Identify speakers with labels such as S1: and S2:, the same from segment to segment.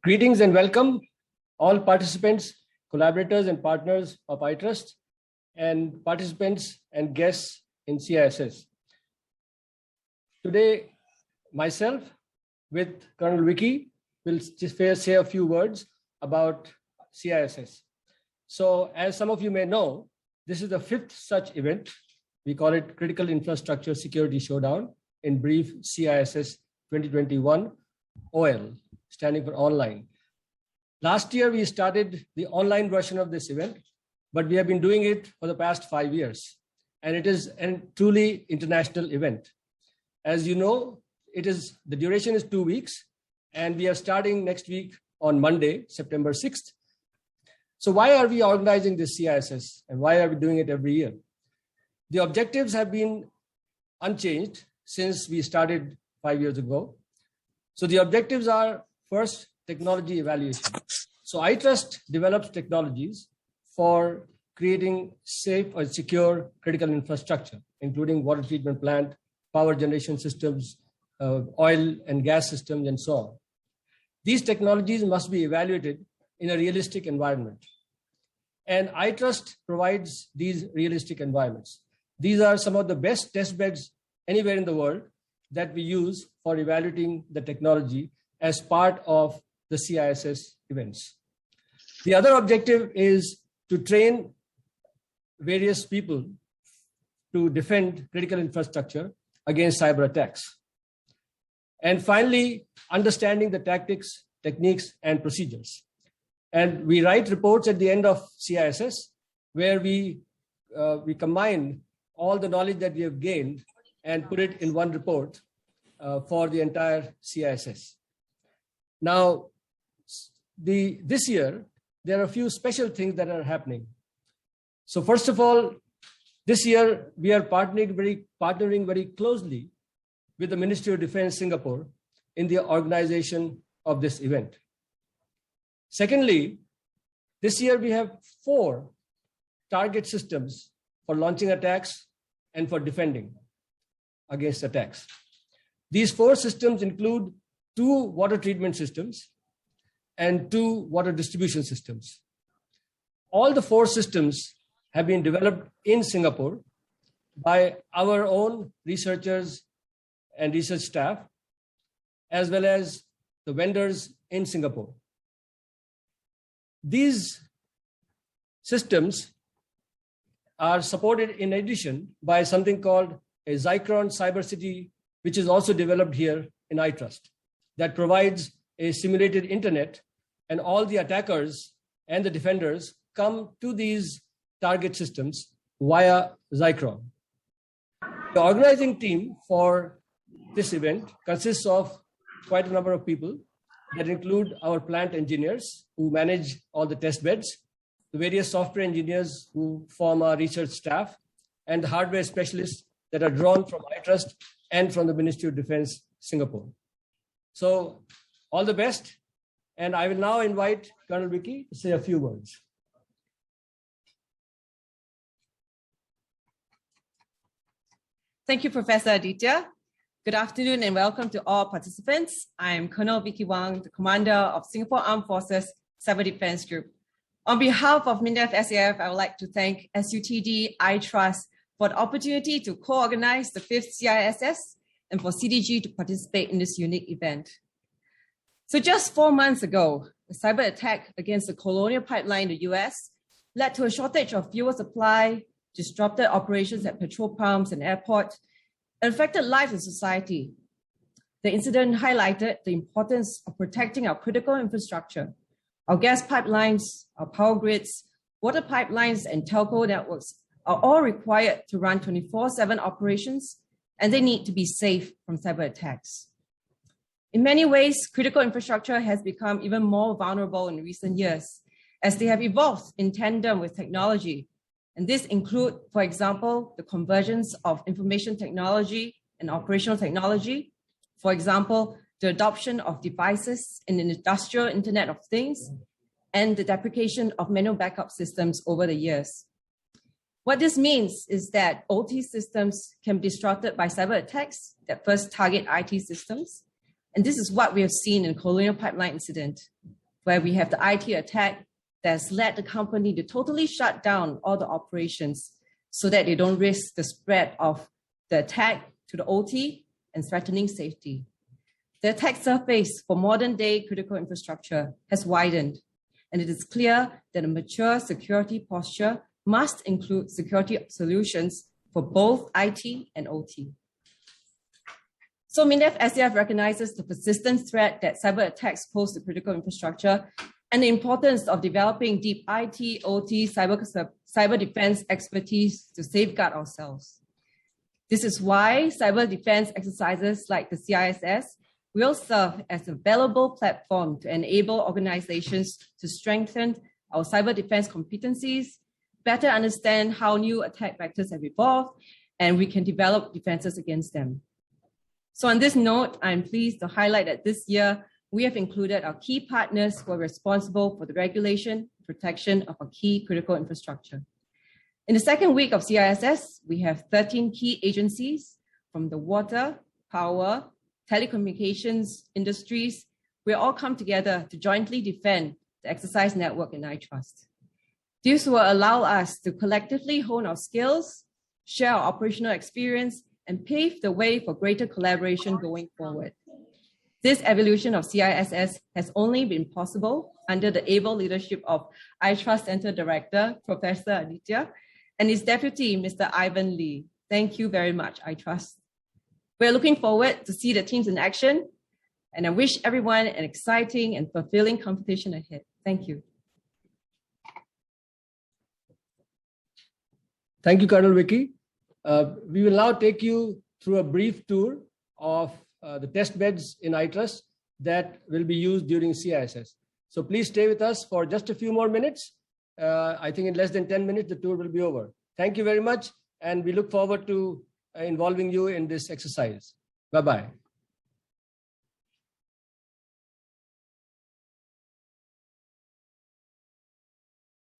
S1: Greetings and welcome all participants, collaborators and partners of iTrust and participants and guests in CISS. Today, myself with Colonel Vicky will just say a few words about CISS. So as some of you may know, this is the 5th such event. We call it Critical Infrastructure Security Showdown, in brief CISS 2021-OL, standing for online. Last year, we started the online version of this event, but we have been doing it for the past 5 years. And it is a truly international event. As you know, the duration is 2 weeks, and we are starting next week on Monday, September 6th. So why are we organizing this CISS, and why are we doing it every year? The objectives have been unchanged since we started 5 years ago. So the objectives are, first, technology evaluation. So iTrust develops technologies for creating safe or secure critical infrastructure, including water treatment plant, power generation systems, oil and gas systems, and so on. These technologies must be evaluated in a realistic environment. And iTrust provides these realistic environments. These are some of the best test beds anywhere in the world that we use for evaluating the technology as part of the CISS events. The other objective is to train various people to defend critical infrastructure against cyber attacks. And finally, understanding the tactics, techniques, and procedures. And we write reports at the end of CISS where we combine all the knowledge that we have gained and put it in one report for the entire CISS. Now, this year, there are a few special things that are happening. So first of all, this year, we are partnering very closely with the Ministry of Defense Singapore in the organization of this event. Secondly, this year we have 4 target systems for launching attacks and for defending against attacks. These 4 systems include 2 water treatment systems and 2 water distribution systems. All the 4 systems have been developed in Singapore by our own researchers and research staff, as well as the vendors in Singapore. These systems are supported in addition by something called a Zycron Cyber City, which is also developed here in iTrust, that provides a simulated internet, and all the attackers and the defenders come to these target systems via Zycron. The organizing team for this event consists of quite a number of people that include our plant engineers who manage all the test beds, the various software engineers who form our research staff, and the hardware specialists that are drawn from iTrust and from the Ministry of Defense Singapore. So all the best. And I will now invite Colonel Vicky to say a few words.
S2: Thank you, Professor Aditya. Good afternoon and welcome to all participants. I am Colonel VK Wong, the Commander of Singapore Armed Forces Cyber Defense Group. On behalf of MINDEF SAF, I would like to thank SUTD, iTrust for the opportunity to co-organize the 5th CISS and for CDG to participate in this unique event. So just 4 months ago, a cyber attack against the Colonial Pipeline in the US led to a shortage of fuel supply, disrupted operations at petrol pumps and airports, and affected lives in society. The incident highlighted the importance of protecting our critical infrastructure. Our gas pipelines, our power grids, water pipelines, and telco networks are all required to run 24/7 operations, and they need to be safe from cyber attacks. In many ways, critical infrastructure has become even more vulnerable in recent years as they have evolved in tandem with technology. And this includes, for example, the convergence of information technology and operational technology. For example, the adoption of devices in the industrial Internet of Things and the deprecation of manual backup systems over the years. What this means is that OT systems can be disrupted by cyber attacks that first target IT systems. And this is what we have seen in Colonial Pipeline incident, where we have the IT attack that's led the company to totally shut down all the operations so that they don't risk the spread of the attack to the OT and threatening safety. The attack surface for modern day critical infrastructure has widened, and it is clear that a mature security posture must include security solutions for both IT and OT. So MINDEF SDF recognizes the persistent threat that cyber attacks pose to critical infrastructure and the importance of developing deep IT, OT, cyber defense expertise to safeguard ourselves. This is why cyber defense exercises like the CISS will serve as a valuable platform to enable organizations to strengthen our cyber defense competencies, better understand how new attack vectors have evolved, and we can develop defenses against them. So on this note, I'm pleased to highlight that this year, we have included our key partners who are responsible for the regulation, protection of our key critical infrastructure. In the second week of CISS, we have 13 key agencies from the water, power, telecommunications industries. We all come together to jointly defend the exercise network and I trust. This will allow us to collectively hone our skills, share our operational experience, and pave the way for greater collaboration going forward. This evolution of CISS has only been possible under the able leadership of iTrust Center Director, Professor Aditya, and his deputy, Mr. Ivan Lee. Thank you very much, iTrust. We're looking forward to see the teams in action, and I wish everyone an exciting and fulfilling competition ahead. Thank you.
S1: Thank you, Colonel Vicky. We will now take you through a brief tour of the test beds in iTrust that will be used during CISS. So please stay with us for just a few more minutes. I think in less than 10 minutes, the tour will be over. Thank you very much, and we look forward to involving you in this exercise. Bye-bye.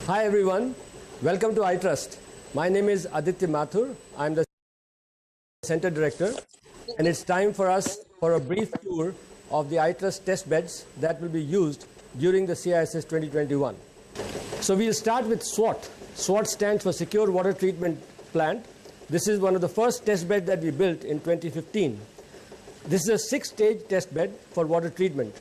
S1: Hi, everyone. Welcome to iTrust. My name is Aditya Mathur. I'm the Center Director, and it's time for us for a brief tour of the iTrust test beds that will be used during the CISS 2021. So we'll start with SWAT. SWAT stands for Secure Water Treatment Plant. This is one of the first test beds that we built in 2015. This is a 6-stage test bed for water treatment.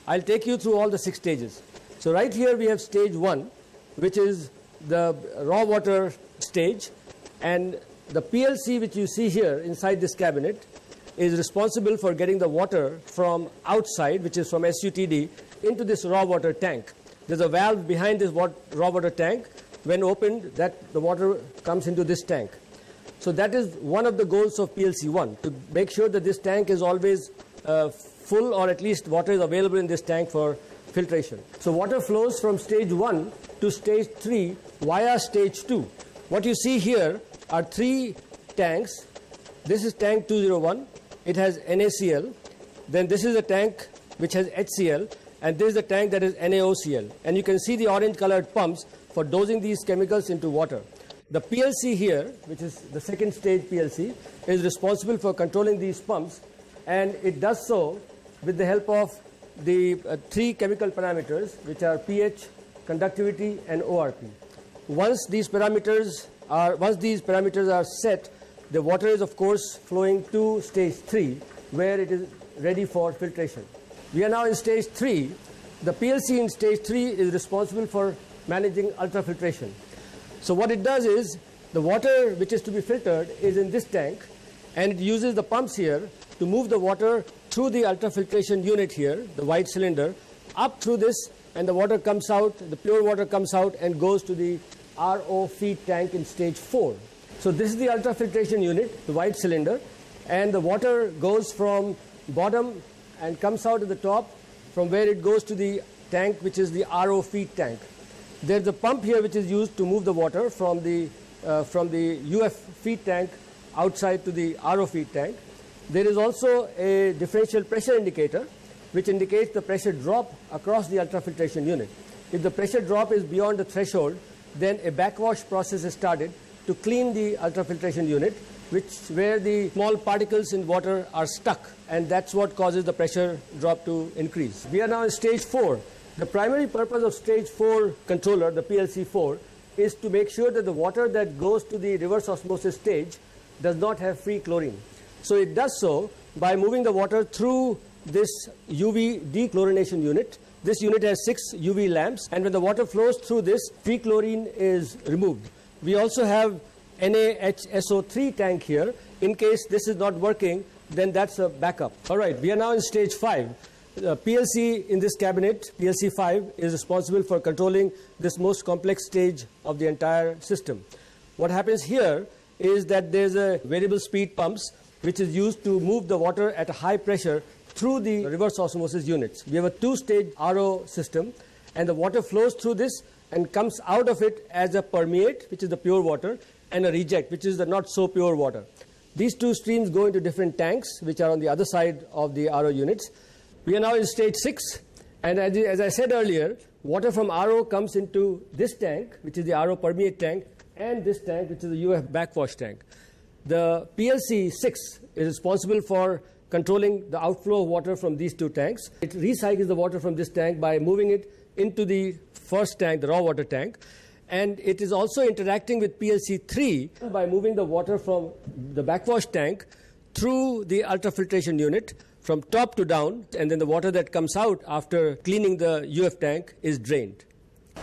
S1: I'll take you through all the 6 stages. So right here we have stage 1, which is the raw water stage, and the PLC which you see here inside this cabinet is responsible for getting the water from outside, which is from SUTD, into this raw water tank. There's a valve behind this raw water tank. When opened, the water comes into this tank. So that is one of the goals of PLC1, to make sure that this tank is always full, or at least water is available in this tank for filtration. So water flows from stage 1 to stage 3 via stage 2. What you see here are 3 tanks. This is tank 201. It has NaCl. Then this is a tank which has HCl. And this is the tank that is NaOCl. And you can see the orange colored pumps for dosing these chemicals into water. The PLC here, which is the second stage PLC, is responsible for controlling these pumps. And it does so with the help of the 3 chemical parameters, which are pH, conductivity, and ORP. Once these parameters are set, the water is of course flowing to stage 3, where it is ready for filtration. We are now in stage 3. The PLC in stage 3 is responsible for managing ultrafiltration. So what it does is, the water which is to be filtered is in this tank, and it uses the pumps here to move the water through the ultrafiltration unit here, the white cylinder, up through this, and the water comes out, the pure water comes out and goes to the RO feed tank in stage 4. So this is the ultrafiltration unit, the white cylinder, and the water goes from bottom and comes out at the top, from where it goes to the tank, which is the RO feed tank. There's a pump here which is used to move the water from the UF feed tank outside to the RO feed tank. There is also a differential pressure indicator, which indicates the pressure drop across the ultrafiltration unit. If the pressure drop is beyond the threshold, then a backwash process is started to clean the ultrafiltration unit, where the small particles in water are stuck, and that's what causes the pressure drop to increase. We are now in stage 4. The primary purpose of stage 4 controller, the PLC4, is to make sure that the water that goes to the reverse osmosis stage does not have free chlorine. So it does so by moving the water through this UV dechlorination unit. This unit has 6 UV lamps, and when the water flows through this, free chlorine is removed. We also have NaHSO3 tank here. In case this is not working, then that's a backup. All right, we are now in stage 5. PLC in this cabinet, PLC5, is responsible for controlling this most complex stage of the entire system. What happens here is that there's a variable speed pumps which is used to move the water at a high pressure through the reverse osmosis units. We have a 2-stage RO system, and the water flows through this and comes out of it as a permeate, which is the pure water, and a reject, which is the not so pure water. These 2 streams go into different tanks, which are on the other side of the RO units. We are now in stage 6, and as I said earlier, water from RO comes into this tank, which is the RO permeate tank, and this tank, which is the UF backwash tank. The PLC6 is responsible for controlling the outflow of water from these 2 tanks. It recycles the water from this tank by moving it into the first tank, the raw water tank, and it is also interacting with PLC3 by moving the water from the backwash tank through the ultrafiltration unit from top to down, and then the water that comes out after cleaning the UF tank is drained.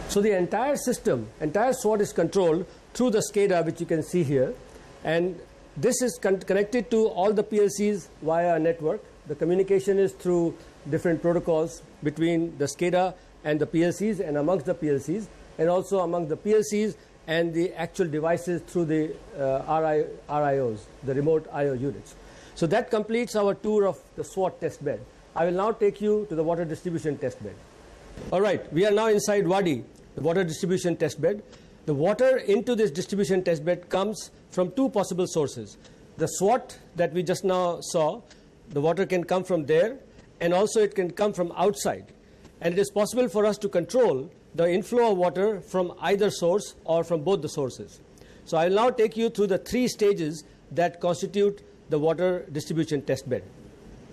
S1: So the entire system, entire SWAT is controlled through the SCADA, which you can see here, and this is connected to all the PLCs via a network. The communication is through different protocols between the SCADA and the PLCs, and amongst the PLCs, and also among the PLCs and the actual devices through the RIOs, the remote IO units. So that completes our tour of the SWAT test bed. I will now take you to the water distribution test bed. All right, we are now inside WADI, the water distribution test bed. The water into this distribution test bed comes from 2 possible sources. The SWAT that we just now saw, the water can come from there, and also it can come from outside. And it is possible for us to control the inflow of water from either source or from both the sources. So I will now take you through the 3 stages that constitute the water distribution test bed.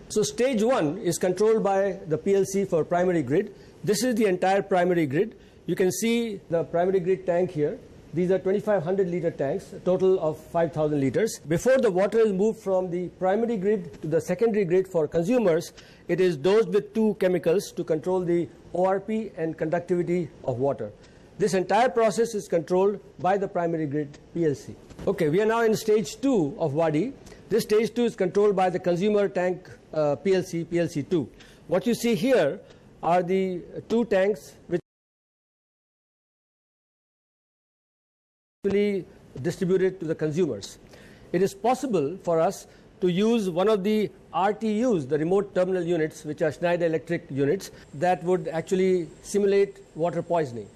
S1: So stage 1 is controlled by the PLC for primary grid. This is the entire primary grid. You can see the primary grid tank here. These are 2,500 liter tanks, a total of 5,000 liters. Before the water is moved from the primary grid to the secondary grid for consumers, it is dosed with 2 chemicals to control the ORP and conductivity of water. This entire process is controlled by the primary grid PLC. Okay, we are now in stage 2 of WADI. This stage 2 is controlled by the consumer tank PLC, PLC2. What you see here are the 2 tanks which are distributed to the consumers. It is possible for us to use one of the RTUs, the remote terminal units, which are Schneider Electric units, that would actually simulate water poisoning.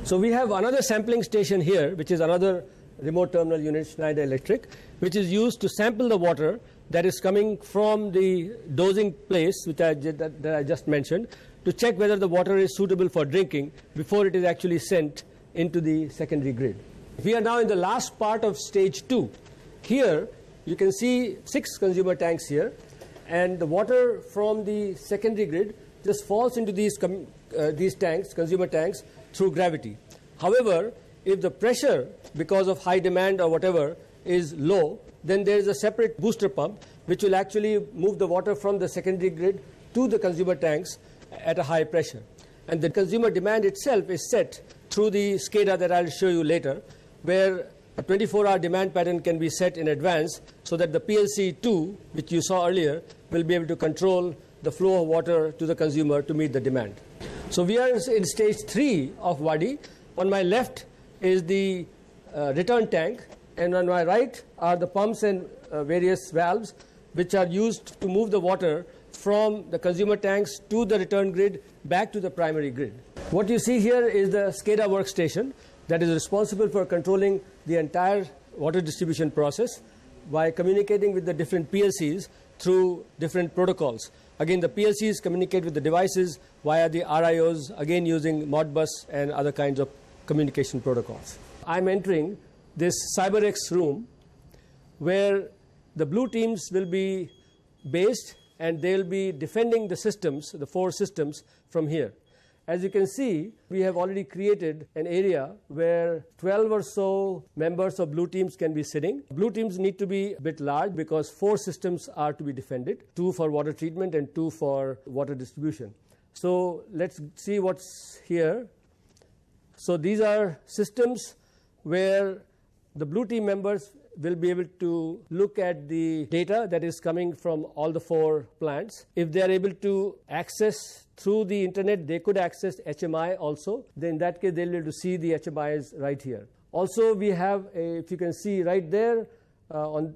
S1: So we have another sampling station here, which is another remote terminal unit, Schneider Electric, which is used to sample the water that is coming from the dosing place, which that I just mentioned, to check whether the water is suitable for drinking before it is actually sent into the secondary grid. We are now in the last part of stage 2. Here you can see 6 consumer tanks here, and the water from the secondary grid just falls into these tanks, consumer tanks, through gravity. However, if the pressure, because of high demand or whatever, is low, then there is a separate booster pump which will actually move the water from the secondary grid to the consumer tanks at a high pressure. And the consumer demand itself is set through the SCADA that I'll show you later, where a 24-hour demand pattern can be set in advance so that the PLC2, which you saw earlier, will be able to control the flow of water to the consumer to meet the demand. So we are in stage 3 of WADI. On my left is the return tank, and on my right are the pumps and various valves which are used to move the water from the consumer tanks to the return grid back to the primary grid. What you see here is the SCADA workstation that is responsible for controlling the entire water distribution process by communicating with the different PLCs through different protocols. Again, the PLCs communicate with the devices via the RIOs, again using Modbus and other kinds of communication protocols. I'm entering this Cyberx room, where the blue teams will be based and they'll be defending the systems, the 4 systems from here. As you can see, we have already created an area where 12 or so members of blue teams can be sitting. Blue teams need to be a bit large because 4 systems are to be defended, 2 for water treatment and 2 for water distribution. So let's see what's here. So these are systems where the blue team members will be able to look at the data that is coming from all the 4 plants. If they are able to access through the internet, they could access HMI also. Then in that case, they'll be able to see the HMIs right here. Also, we have, if you can see right there,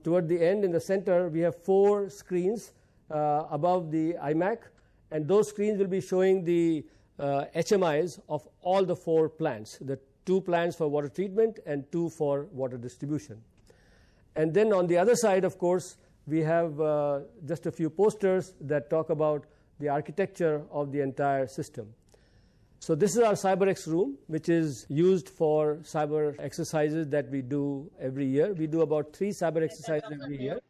S1: toward the end in the center, we have 4 screens above the iMac. And those screens will be showing the HMIs of all the 4 plants, the 2 plants for water treatment and 2 for water distribution. And then on the other side, of course, we have just a few posters that talk about the architecture of the entire system. So this is our Cyberx Room, which is used for cyber exercises that we do every year. We do about 3 cyber exercises every year,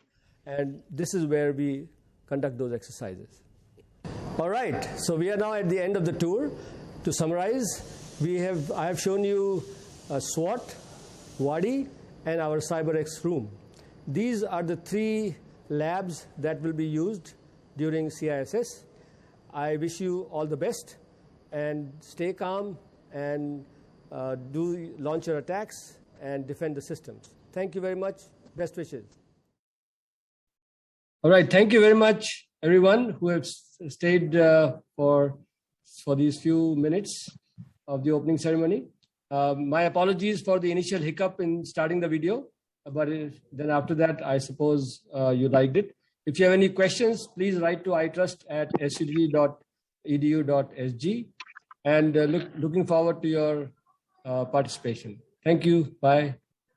S1: and this is where we conduct those exercises. All right, so we are now at the end of the tour. To summarize, I have shown you SWAT, WADI, and our Cyberx Room. These are the 3 labs that will be used during CISS. I wish you all the best, and stay calm and do launch your attacks and defend the systems. Thank you very much. Best wishes. All right, thank you very much, everyone who have stayed for these few minutes of the opening ceremony. My apologies for the initial hiccup in starting the video, but then after that, I suppose you liked it. If you have any questions, please write to itrust@sud.edu.sg, and looking forward to your participation. Thank you. Bye.